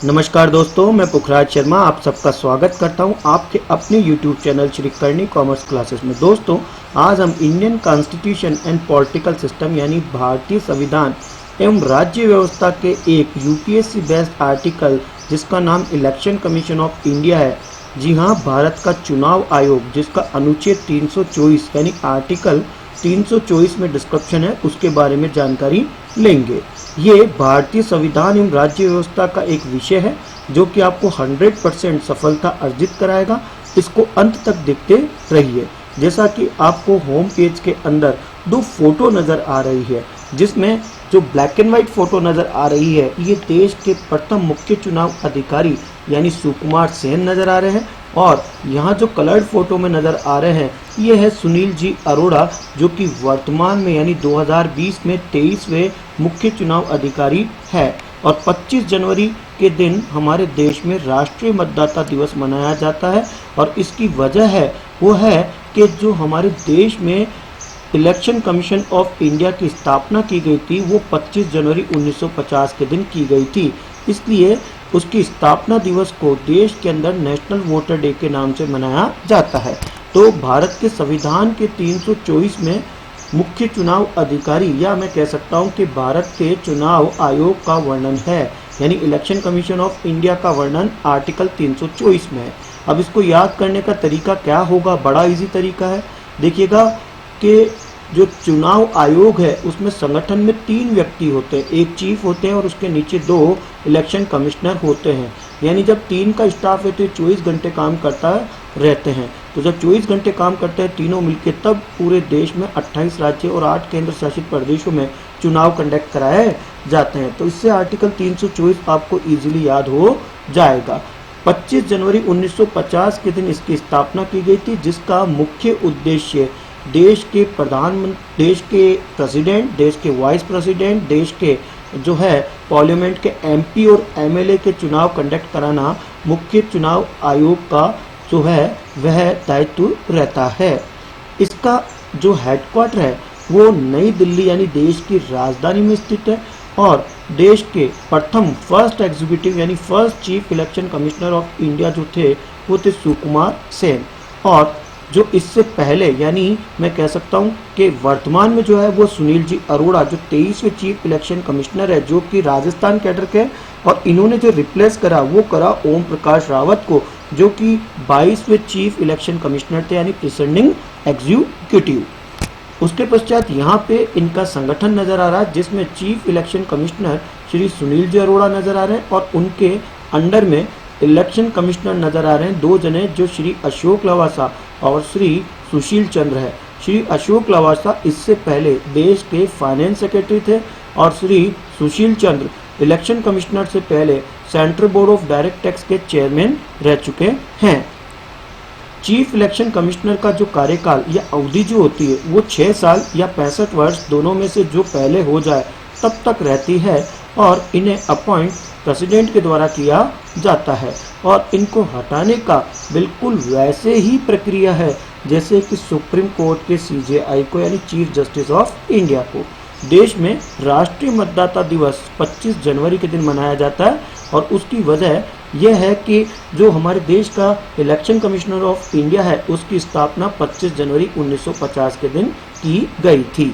नमस्कार दोस्तों, मैं पुखराज शर्मा आप सबका स्वागत करता हूं आपके अपने YouTube channel Shri Karni commerce classes में। दोस्तों, आज हम Indian constitution and political system यानी भारतीय संविधान एवं राज्य व्यवस्था के एक यूपीएससी बेस्ड आर्टिकल जिसका नाम इलेक्शन कमीशन ऑफ इंडिया है। जी हाँ, भारत का चुनाव आयोग जिसका अनुच्छेद 324 यानी आर्टिकल 324 में डिस्क्रिप्शन है, उसके बारे में जानकारी लेंगे। ये भारतीय संविधान एवं राज्य व्यवस्था का एक विषय है जो कि आपको 100% सफलता अर्जित कराएगा। इसको अंत तक देखते रहिए। जैसा कि आपको होम पेज के अंदर दो फोटो नजर आ रही है, जिसमें जो ब्लैक एंड व्हाइट फोटो नजर आ रही है ये देश के प्रथम मुख्य चुनाव अधिकारी यानी सुकुमार सेन नजर आ रहे हैं, और यहाँ जो कलर्ड फोटो में नजर आ रहे हैं ये है सुनील जी अरोड़ा, जो कि वर्तमान में यानी 2020 में 23वें मुख्य चुनाव अधिकारी है। और 25 जनवरी के दिन हमारे देश में राष्ट्रीय मतदाता दिवस मनाया जाता है, और इसकी वजह है वो है कि जो हमारे देश में इलेक्शन कमीशन ऑफ इंडिया की स्थापना की गई थी वो 25 जनवरी 1950 के दिन की गई थी। इसलिए उसकी स्थापना दिवस को देश के अंदर नेशनल वोटर डे के नाम से मनाया जाता है। तो भारत के संविधान के 324 में मुख्य चुनाव अधिकारी, या मैं कह सकता हूं कि भारत के चुनाव आयोग का वर्णन है, यानी इलेक्शन कमीशन ऑफ इंडिया का वर्णन आर्टिकल 324 में है। अब इसको याद करने का तरीका क्या होगा? बड़ा इजी तरीका है। देखिएगा कि जो चुनाव आयोग है उसमें संगठन में 3 व्यक्ति होते हैं, एक चीफ होते हैं और उसके नीचे 2 इलेक्शन कमिश्नर होते हैं। यानी जब 3 का स्टाफ है तो 24 घंटे काम करता रहते हैं। तो जब 24 घंटे काम करते हैं तीनों मिलकर, तब पूरे देश में 28 राज्य और 8 केंद्र शासित प्रदेशों में चुनाव कंडक्ट कराए जाते हैं। तो इससे आर्टिकल 324 आपको इजीली याद हो जाएगा। 25 जनवरी 1950 के दिन इसकी स्थापना की गई थी, जिसका मुख्य उद्देश्य देश के प्रधानमंत्री, देश के प्रेसिडेंट, देश के वाइस प्रेसिडेंट, देश के जो है पार्लियामेंट के एमपी और एमएलए के चुनाव कंडक्ट कराना मुख्य चुनाव आयोग का जो है वह दायित्व रहता है। इसका जो हेडक्वार्टर है वो नई दिल्ली यानी देश की राजधानी में स्थित है, और देश के प्रथम फर्स्ट एग्जीक्यूटिव यानी first chief election commissioner of India जो थे वो थे सुकुमार सेन। और जो इससे पहले यानी मैं कह सकता हूं कि वर्तमान में जो है वो सुनील जी अरोड़ा जो 23वें चीफ इलेक्शन कमिश्नर है, जो कि राजस्थान कैडर के, और इन्होंने जो रिप्लेस करा वो करा ओम प्रकाश रावत को, जो कि 22वें चीफ इलेक्शन कमिश्नर थे यानी प्रिसाइडिंग एग्जीक्यूटिव। उसके पश्चात यहाँ पे इनका संगठन नजर आ रहा है, जिसमें chief election commissioner Shri Sunil ji Arora नजर आ रहे हैं, और उनके अंडर में इलेक्शन कमिश्नर नजर आ रहे हैं 2 जने, जो श्री अशोक लवासा और श्री सुशील चंद्र है। श्री अशोक लवासा इससे पहले देश के फाइनेंस सेक्रेटरी थे, और श्री सुशील चंद्र इलेक्शन कमिश्नर से पहले central board of direct tax के चेयरमैन रह चुके हैं। चीफ इलेक्शन कमिश्नर का जो कार्यकाल या अवधि जो होती है वो 6 साल या 65 वर्ष दोनों में से जो पहले हो जाए तब तक रहती है, और इन्हें अपॉइंट प्रेसिडेंट के द्वारा किया जाता है। और इनको हटाने का बिल्कुल वैसे ही प्रक्रिया है जैसे कि सुप्रीम कोर्ट के सीजेआई को यानी चीफ जस्टिस ऑफ इंडिया को। देश में राष्ट्रीय मतदाता दिवस 25 जनवरी के दिन मनाया जाता है, और उसकी वजह यह है कि जो हमारे देश का इलेक्शन कमिश्नर ऑफ इंडिया है उसकी स्थापना 25 जनवरी 1950 के दिन की गई थी।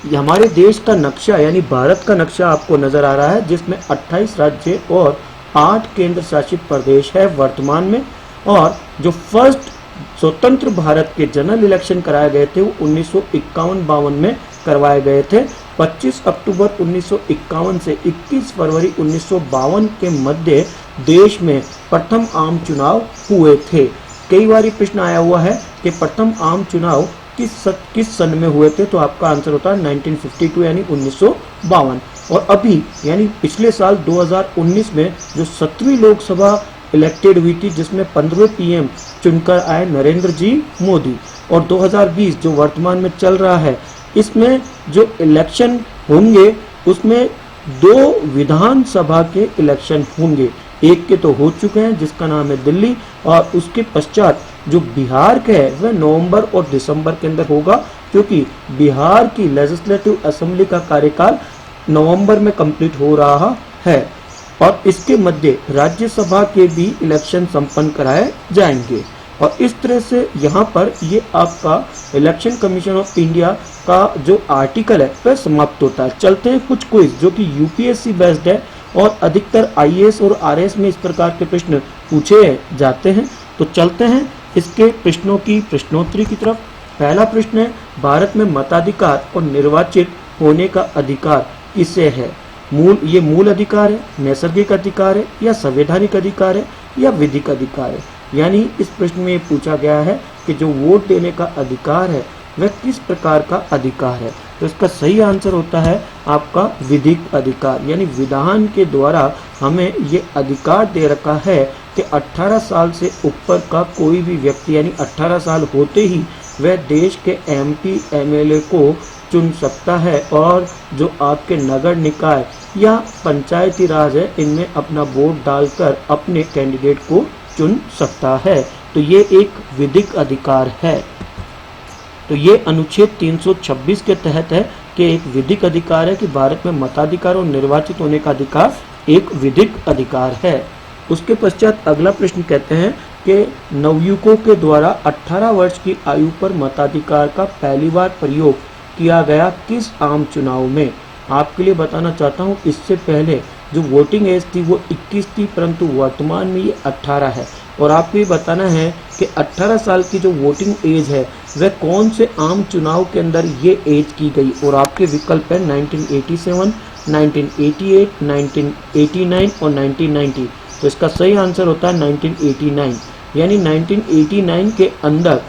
हमारे देश का नक्शा यानी भारत का नक्शा आपको नजर आ रहा है, जिसमें 28 राज्य और 8 केंद्र शासित प्रदेश है वर्तमान में। और जो फर्स्ट स्वतंत्र भारत के जनरल इलेक्शन कराए गए थे वो 1951-52 में करवाए गए थे। 25 अक्टूबर 1951 से 21 फरवरी 1952 के मध्य देश में प्रथम आम चुनाव हुए थे। कई बार प्रश्न आया हुआ है कि प्रथम आम चुनाव किस सन में हुए थे, तो आपका आंसर होता है 1952 यानी 1952। और अभी यानी पिछले साल 2019 में जो 17वीं लोकसभा इलेक्टेड हुई थी, जिसमें 15वें पीएम चुनकर आए नरेंद्र जी मोदी, और 2020 जो वर्तमान में चल रहा है इसमें जो इलेक्शन होंगे उसमें 2 विधानसभा के इलेक्शन होंगे। एक के तो हो चुके हैं जिसका नाम है दिल्ली, और उसके पश्चात जो बिहार के है वह नवंबर और दिसंबर के अंदर होगा, क्योंकि बिहार की लेजिस्लेटिव असेंबली का कार्यकाल नवंबर में कंप्लीट हो रहा है। और इसके मध्य राज्यसभा के भी इलेक्शन संपन्न कराए जाएंगे। और इस तरह से यहाँ पर ये आपका इलेक्शन कमीशन ऑफ इंडिया का जो आर्टिकल है वह समाप्त होता है। चलते हैं कुछ क्विज जो कि यूपीएससी बेस्ड है और अधिकतर आईएएस और आरएएस में इस प्रकार के प्रश्न पूछे जाते हैं। तो चलते हैं इसके प्रश्नों की प्रश्नोत्तरी की तरफ। पहला प्रश्न है, भारत में मताधिकार और निर्वाचित होने का अधिकार किसे है? ये मूल अधिकार है, नैसर्गिक अधिकार है, या संवैधानिक अधिकार है, या विधिक अधिकार है? यानी इस प्रश्न में पूछा गया है कि जो वोट देने का अधिकार है वह किस प्रकार का अधिकार है। तो इसका सही आंसर होता है आपका विधिक अधिकार, यानी विधान के द्वारा हमें ये अधिकार दे रखा है कि 18 साल से ऊपर का कोई भी व्यक्ति, यानी 18 साल होते ही वह देश के एमपी एमएलए को चुन सकता है और जो आपके नगर निकाय या पंचायती राज है इनमें अपना वोट डालकर अपने कैंडिडेट को चुन सकता है। तो ये एक विधिक अधिकार है। तो ये अनुच्छेद 326 के तहत है कि एक विधिक अधिकार है कि भारत में मताधिकार और निर्वाचित होने का अधिकार एक विधिक अधिकार है। उसके पश्चात अगला प्रश्न कहते हैं कि नवयुवकों के द्वारा 18 वर्ष की आयु पर मताधिकार का पहली बार प्रयोग किया गया किस आम चुनाव में? आपके लिए बताना चाहता हूँ, इससे पहले जो वोटिंग एज थी वो 21 थी, परंतु वर्तमान में ये 18 है। और आपको ये बताना है कि 18 साल की जो वोटिंग एज है वह कौन से आम चुनाव के अंदर ये एज की गई। और आपके विकल्प है 1987, 1988, 1989 और 1990। तो इसका सही आंसर होता है 1989। यानी 1989 के अंदर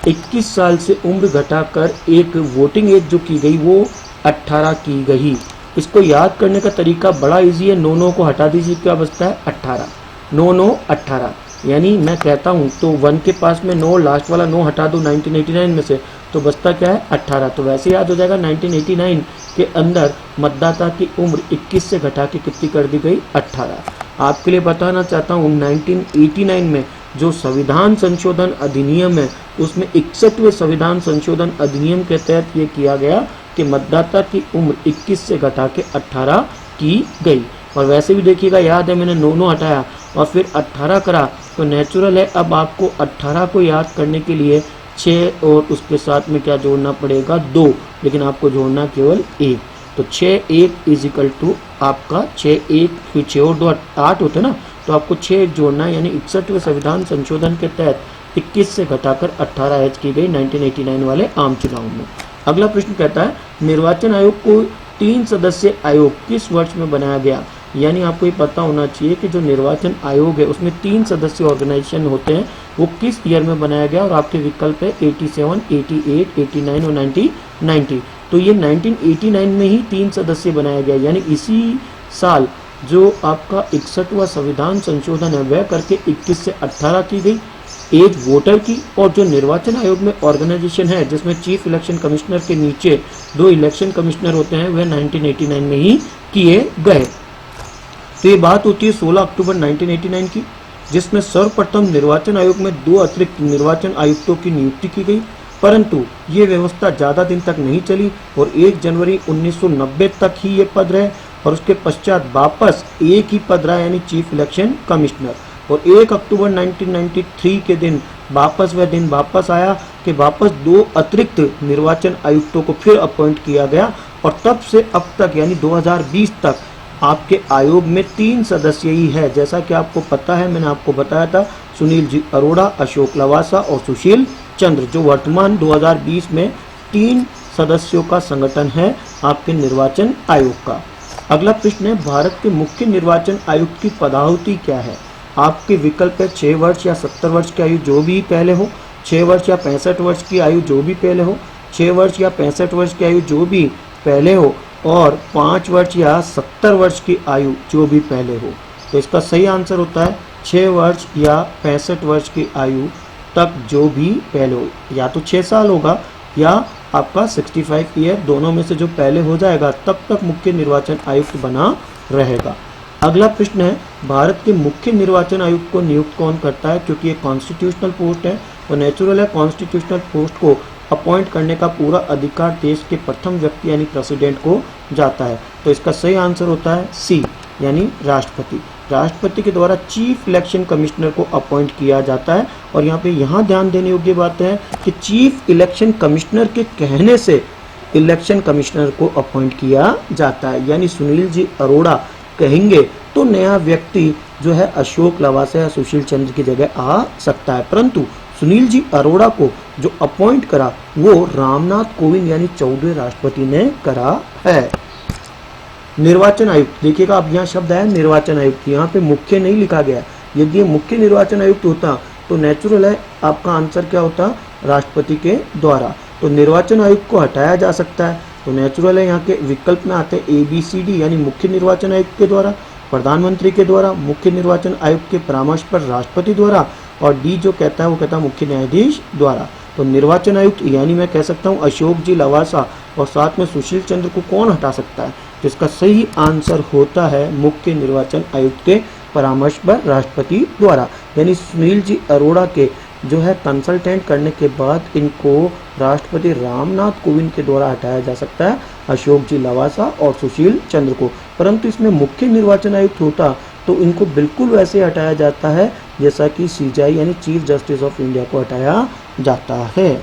21 साल से उम्र घटाकर एक वोटिंग एज जो की गई वो 18 की गई। इसको याद करने का तरीका बड़ा इजी है, 9 को हटा दीजिए, क्या बचता है 18, 9 18। यानी मैं कहता हूँ तो 1 के पास में 9, लास्ट वाला 9 हटा दो 1989 में से, तो बचता क्या है 18। तो वैसे याद हो जाएगा 1989 के अंदर मतदाता की उम्र 21 से घटा के कितनी कर दी गई 18। आपके लिए बताना चाहता हूँ 1989 में जो संविधान संशोधन अधिनियम है उसमें 61वें संविधान संशोधन अधिनियम के तहत ये किया गया कि मतदाता की उम्र 21 से घटा के 18 की गई। और वैसे भी देखिएगा, याद है मैंने 9 हटाया और फिर 18 करा, तो नेचुरल है अब आपको 18 को याद करने के लिए 6 और उसके साथ में क्या जोड़ना पड़ेगा 2, लेकिन आपको जोड़ना केवल 1। तो 6 1 इज इक्वल टू आपका 6 1 फिर 6 और 2 8 होते ना, तो आपको 6 जोड़ना है। यानी 61वें संविधान संशोधन के तहत 21 से घटाकर 18 एज की गई 1989 वाले आम चुनाव में। अगला प्रश्न कहता है, निर्वाचन आयोग को 3 सदस्यीय आयोग किस वर्ष में बनाया गया? यानी आपको ये पता होना चाहिए कि जो निर्वाचन आयोग है उसमें 3 सदस्यीय ऑर्गेनाइजेशन होते हैं, वो किस ईयर में बनाया गया। और आपके विकल्प है 87, 88, 89 और 1990। तो ये 1989 में ही 3 सदस्य बनाया गया, यानी इसी साल जो आपका 61वां संविधान संशोधन है वह करके 21 से 18 की गई एज वोटर की। और जो निर्वाचन आयोग में ऑर्गेनाइजेशन है जिसमें चीफ इलेक्शन कमिश्नर के नीचे 2 इलेक्शन कमिश्नर होते हैं वह 1989 में ही किए गए। तो ये बात होती है 16 अक्टूबर 1989 की, जिसमें सर्वप्रथम निर्वाचन आयोग में 2 अतिरिक्त निर्वाचन आयुक्तों की नियुक्ति की गई, परंतु ये व्यवस्था ज़्यादा दिन तक नहीं चली और 1 जनवरी 1990 तक ही ये पद रहे और उसके पश्चात वापस एक ही पद रहा, यानी चीफ इलेक्शन कमिश्नर। और 1 अक्टूबर 1993 के दिन वापस आया कि वापस 2 अतिरिक्त निर्वाचन आयुक्तों को फिर अपॉइंट किया गया और तब से अब तक यानी 2020 तक आपके आयोग में 3 सदस्य ही है। जैसा कि आपको पता है, मैंने आपको बताया था, सुनील जी अरोड़ा, अशोक लवासा और सुशील चंद्र, जो वर्तमान 2020 में 3 सदस्यों का संगठन है आपके निर्वाचन आयोग का। अगला प्रश्न है, भारत के मुख्य निर्वाचन आयुक्त की पदावधि क्या है? आपके विकल्प है 6 वर्ष या 70 वर्ष की आयु जो भी पहले हो, 6 वर्ष या 65 वर्ष की आयु जो भी पहले हो, 6 वर्ष या 65 वर्ष की आयु जो भी पहले हो और 5 वर्ष या 70 वर्ष की आयु जो भी पहले हो। तो इसका सही आंसर होता है 6 वर्ष या 65 वर्ष की आयु तक जो भी पहले हो, या तो 6 साल होगा या आपका 65 ईयर, दोनों में से जो पहले हो जाएगा तब तक मुख्य निर्वाचन आयुक्त बना रहेगा। अगला प्रश्न है, भारत के मुख्य निर्वाचन आयुक्त को नियुक्त कौन करता है? क्योंकि ये कॉन्स्टिट्यूशनल पोस्ट है तो नेचुरल है कॉन्स्टिट्यूशनल पोस्ट को अपॉइंट करने का पूरा अधिकार देश के प्रथम व्यक्ति यानी प्रेसिडेंट को जाता है। तो इसका सही आंसर होता है सी, यानी राष्ट्रपति। राष्ट्रपति के द्वारा चीफ इलेक्शन कमिश्नर को अपॉइंट किया जाता है। और यहाँ ध्यान देने योग्य बात है कि चीफ इलेक्शन कमिश्नर के कहने से इलेक्शन कमिश्नर को अपॉइंट किया जाता है। यानी सुनील जी अरोड़ा कहेंगे तो नया व्यक्ति जो है अशोक लवासा या सुशील चंद्र की जगह आ सकता है, परंतु सुनील जी अरोड़ा को जो अपॉइंट करा वो रामनाथ कोविंद यानी 14वें राष्ट्रपति ने करा है। निर्वाचन आयुक्त, देखिएगा अब यहाँ शब्द है निर्वाचन आयुक्त, यहाँ पे मुख्य नहीं लिखा गया। यदि ये मुख्य निर्वाचन आयुक्त होता तो नेचुरल है आपका आंसर क्या होता, राष्ट्रपति के द्वारा। तो निर्वाचन आयुक्त को हटाया जा सकता है, तो नेचुरल है यहाँ के विकल्प में आते हैं ABCD, यानी मुख्य निर्वाचन आयुक्त के द्वारा, प्रधानमंत्री के द्वारा, मुख्य निर्वाचन आयुक्त के परामर्श पर राष्ट्रपति द्वारा, और डी जो कहता है वो कहता है मुख्य न्यायाधीश द्वारा। तो निर्वाचन आयुक्त यानी मैं कह सकता हूँ अशोक जी लवासा और साथ में सुशील चंद्र को कौन हटा सकता है, जिसका सही आंसर होता है मुख्य निर्वाचन आयुक्त के परामर्श पर राष्ट्रपति द्वारा। यानी सुनील जी अरोड़ा के जो है कंसल्टेंट करने के बाद इनको राष्ट्रपति रामनाथ कोविंद के द्वारा हटाया जा सकता है, अशोक जी लवासा और सुशील चंद्र को। परंतु इसमें मुख्य निर्वाचन आयुक्त होता तो इनको बिल्कुल वैसे हटाया जाता है जैसा कि CJI यानी चीफ जस्टिस ऑफ इंडिया को हटाया जाता है।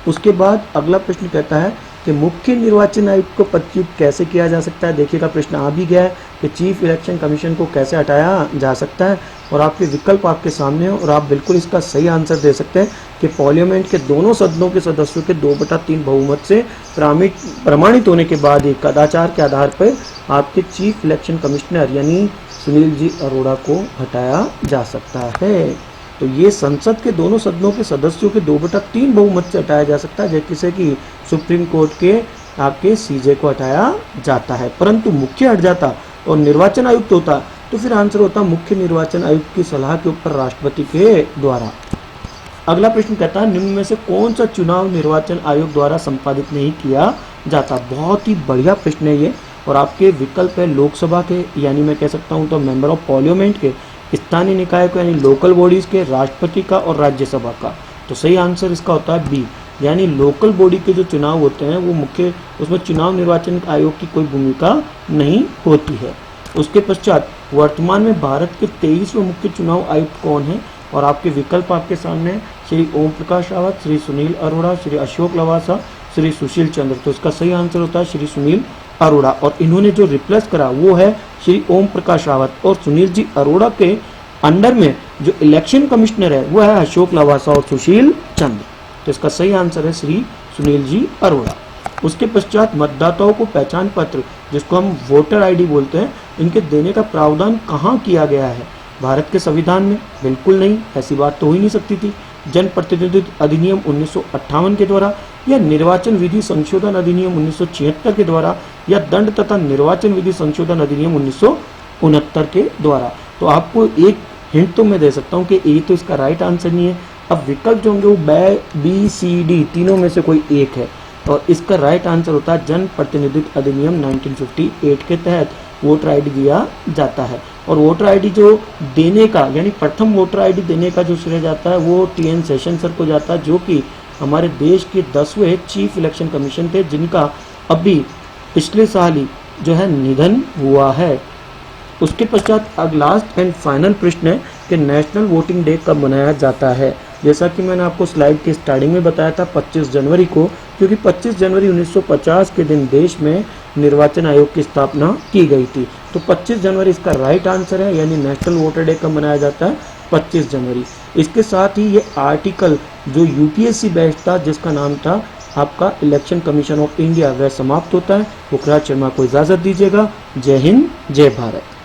उसके बाद अगला प्रश्न कहता है कि मुख्य निर्वाचन आयुक्त को पदच्युत कैसे किया जा सकता है। देखिएगा प्रश्न आ भी गया है कि चीफ इलेक्शन कमीशन को कैसे हटाया जा सकता है, और आपके विकल्प आपके सामने हो और आप बिल्कुल इसका सही आंसर दे सकते हैं कि पार्लियामेंट के दोनों सदनों के सदस्यों के 2/3 बहुमत से प्रमाणित होने के बाद ही कदाचार के आधार पर आपके चीफ इलेक्शन कमिश्नर यानी सुनील जी अरोड़ा को हटाया जा सकता है। तो ये संसद के दोनों सदनों के सदस्यों के 2/3 बहुमत से हटाया जा सकता है, जैसे कि सुप्रीम कोर्ट के आपके CJ को हटाया जाता है। परंतु मुख्य हट जाता और निर्वाचन आयुक्त होता तो फिर आंसर होता मुख्य निर्वाचन आयुक्त की सलाह के ऊपर राष्ट्रपति के द्वारा। अगला प्रश्न कहता है निम्न में से कौन सा चुनाव निर्वाचन आयोग द्वारा संपादित नहीं किया जाता। बहुत ही बढ़िया प्रश्न है ये, और आपके विकल्प है लोकसभा के यानी मैं कह सकता हूँ तो मेंबर ऑफ पार्लियामेंट के, स्थानीय निकाय को यानी लोकल बॉडीज के, राष्ट्रपति का और राज्यसभा का। तो सही आंसर इसका होता है B, यानी लोकल बॉडी के जो चुनाव होते हैं वो मुख्य उसमें चुनाव निर्वाचन आयोग की कोई भूमिका नहीं होती है। उसके पश्चात वर्तमान में भारत के 23वें मुख्य चुनाव आयुक्त कौन है, और आपके विकल्प आपके सामने है श्री ओम प्रकाश रावत, श्री सुनील अरोड़ा, श्री अशोक लवासा, श्री सुशील चंद्र। तो इसका सही आंसर होता है श्री सुनील अरोड़ा, और इन्होंने जो रिप्लेस करा वो है श्री ओम प्रकाश रावत, और सुनील जी अरोड़ा के अंडर में जो इलेक्शन कमिश्नर है वो है अशोक लवासा और सुशील चंद्र। तो इसका सही आंसर है श्री सुनील जी अरोड़ा। उसके पश्चात मतदाताओं को पहचान पत्र जिसको हम वोटर ID बोलते हैं, इनके देने का प्रावधान कहाँ किया गया है। भारत के संविधान में बिल्कुल नहीं, ऐसी बात तो हो ही नहीं सकती थी। जन प्रतिनिधित्व अधिनियम 1958 के द्वारा, या निर्वाचन विधि संशोधन अधिनियम 1976 के द्वारा, या दंड तथा निर्वाचन विधि संशोधन अधिनियम 1969 के द्वारा। तो आपको एक हिंट तो मैं दे सकता हूँ कि ए तो इसका राइट आंसर नहीं है। अब विकल्प जो होंगे वो B, C, D तीनों में से कोई एक है, और इसका राइट आंसर होता है जन प्रतिनिधित्व अधिनियम 1958 के तहत वोटर ID दिया जाता है। और वोटर ID जो देने का यानी प्रथम वोटर ID देने का जो श्रेय जाता है वो TN सेशन सर को जाता है, जो कि हमारे देश के 10वें चीफ इलेक्शन कमीशन थे, जिनका अभी पिछले साल ही जो है निधन हुआ है। उसके पश्चात अब लास्ट एंड फाइनल प्रश्न है कि नेशनल वोटिंग डे कब मनाया जाता है। जैसा कि मैंने आपको स्लाइड के स्टार्टिंग में बताया था 25 जनवरी को, क्योंकि 25 जनवरी 1950 के दिन देश में निर्वाचन आयोग की स्थापना की गई थी। तो 25 जनवरी इसका राइट आंसर है, यानी नेशनल वोटर डे कब मनाया जाता है 25 जनवरी। इसके साथ ही ये आर्टिकल जो UPSC बैच था जिसका नाम था आपका इलेक्शन कमीशन ऑफ इंडिया वह समाप्त होता है। पुखराज शर्मा को इजाज़त दीजिएगा। जय हिंद, जय भारत।